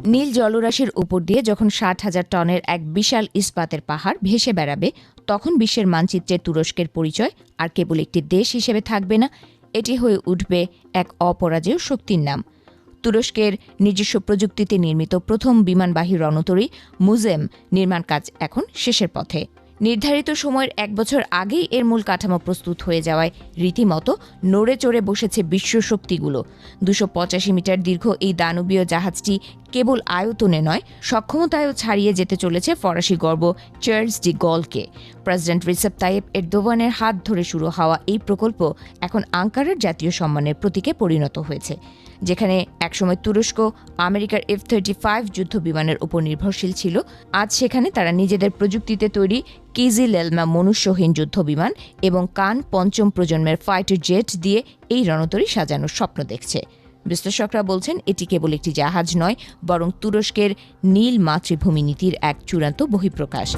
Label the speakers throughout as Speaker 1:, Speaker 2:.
Speaker 1: নীল জলরাশির উপর দিয়ে যখন ৬০,০০০ টনের এক বিশাল ইস্পাতের পাহাড় ভেসে বেড়াবে, তখন বিশ্বের মানচিত্রে তুরস্কের পরিচয় আর কেবল একটি দেশ হিসেবে থাকবে না, এটি হয়ে উঠবে এক অপরাজেয় শক্তির নাম। তুরস্কের নিজস্ব প্রযুক্তিতে নির্মিত প্রথম বিমানবাহী রণতরী মুজেম নির্মাণ কাজ এখন শেষের পথে। নির্ধারিত সময়ের ১ বছর আগেই এর মূল কাঠামো প্রস্তুত হয়ে যাওয়ায় রীতিমতো নড়ে চড়ে বসেছে বিশ্ব শক্তিগুলো। ২৮৫ মিটার দীর্ঘ এই দানবীয় জাহাজটি কেবল আয়তনে নয়, সক্ষমতায়ও ছাড়িয়ে যেতে চলেছে ফরাসি গর্ব চার্লস ডি গলকে। প্রেসিডেন্ট রিসেপ তাইয়েপ এরদোগানের হাত ধরে শুরু হওয়া এই প্রকল্প এখন আঙ্কারার জাতীয় সম্মানের প্রতীকে পরিণত হয়েছে। যেখানে একসময় তুরস্ক আমেরিকার F-35 যুদ্ধ বিমানের উপর নির্ভরশীল ছিল, আজ সেখানে তারা নিজেদের প্রযুক্তিতে তৈরি কিজিল এলমা মনুষ্যহীন যুদ্ধ বিমান এবং কান পঞ্চম প্রজন্মের ফাইটার জেট দিয়ে এই রণতরী সাজানোর স্বপ্ন দেখছে। বিশ্লেষকরা বলছেন এটি কেবল একটি জাহাজ নয়, বরং তুরস্কের নীল মাতৃভূমি নীতির এক চূড়ান্ত বহিঃপ্রকাশ।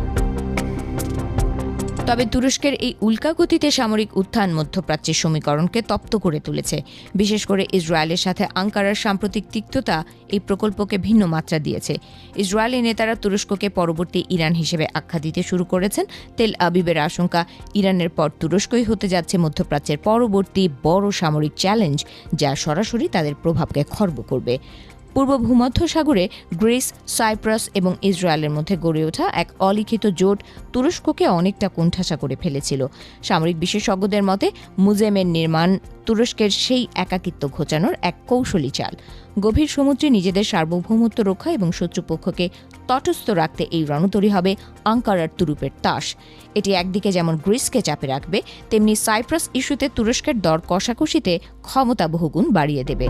Speaker 1: তবে তুরস্কের এই উল্কাগতিতে সামরিক উত্থান মধ্যপ্রাচ্যের সমীকরণকে তপ্ত করে তুলেছে। বিশেষ করে ইসরায়েলের সাথে আঙ্কারার সাম্প্রতিক তিক্ততা এই প্রকল্পকে ভিন্ন মাত্রা দিয়েছে। ইসরায়েলি নেতারা তুরস্ককে পরবর্তী ইরান হিসেবে আখ্যা দিতে শুরু করেছেন। তেল আবিবের আশঙ্কা, ইরানের পর তুরস্কই হতে যাচ্ছে মধ্যপ্রাচ্যের পরবর্তী বড় সামরিক চ্যালেঞ্জ, যা সরাসরি তাদের প্রভাবকে খর্ব করবে। পূর্ব ভূমধ্যসাগরে গ্রিস, সাইপ্রাস এবং ইসরায়েলের মধ্যে গড়ে ওঠা এক অলিখিত জোট তুরস্ককে অনেকটা কোণঠাসা করে ফেলেছিল। সামরিক বিশেষজ্ঞদের মতে মুজেমের নির্মাণ তুরস্কের সেই একাকিত্ব ঘোচানোর এক কৌশলী চাল। গভীর সমুদ্রে নিজেদের সার্বভৌমত্ব রক্ষা এবং শত্রুপক্ষকে তটস্থ রাখতে এই রণতরী হবে আঙ্কারার তুরুপের তাস। এটি একদিকে যেমন গ্রিসকে চাপে রাখবে, তেমনি সাইপ্রাস ইস্যুতে তুরস্কের দর কষাকষিতে ক্ষমতা বহুগুণ বাড়িয়ে দেবে।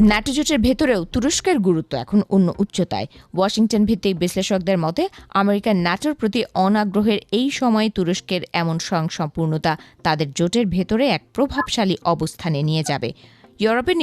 Speaker 1: ন্যাটো জোটের ভেতরেও তুরস্কের গুরুত্ব এখন অন্য উচ্চতায়। ওয়াশিংটন ভিত্তিক বিশ্লেষকদের মতে আমেরিকার ন্যাটোর প্রতি অনাগ্রহের এই সময়ে তুরস্কের এমন স্বয়ংসম্পূর্ণতা তাদের জোটের ভেতরে এক প্রভাবশালী অবস্থানে নিয়ে যাবে। ইউরোপের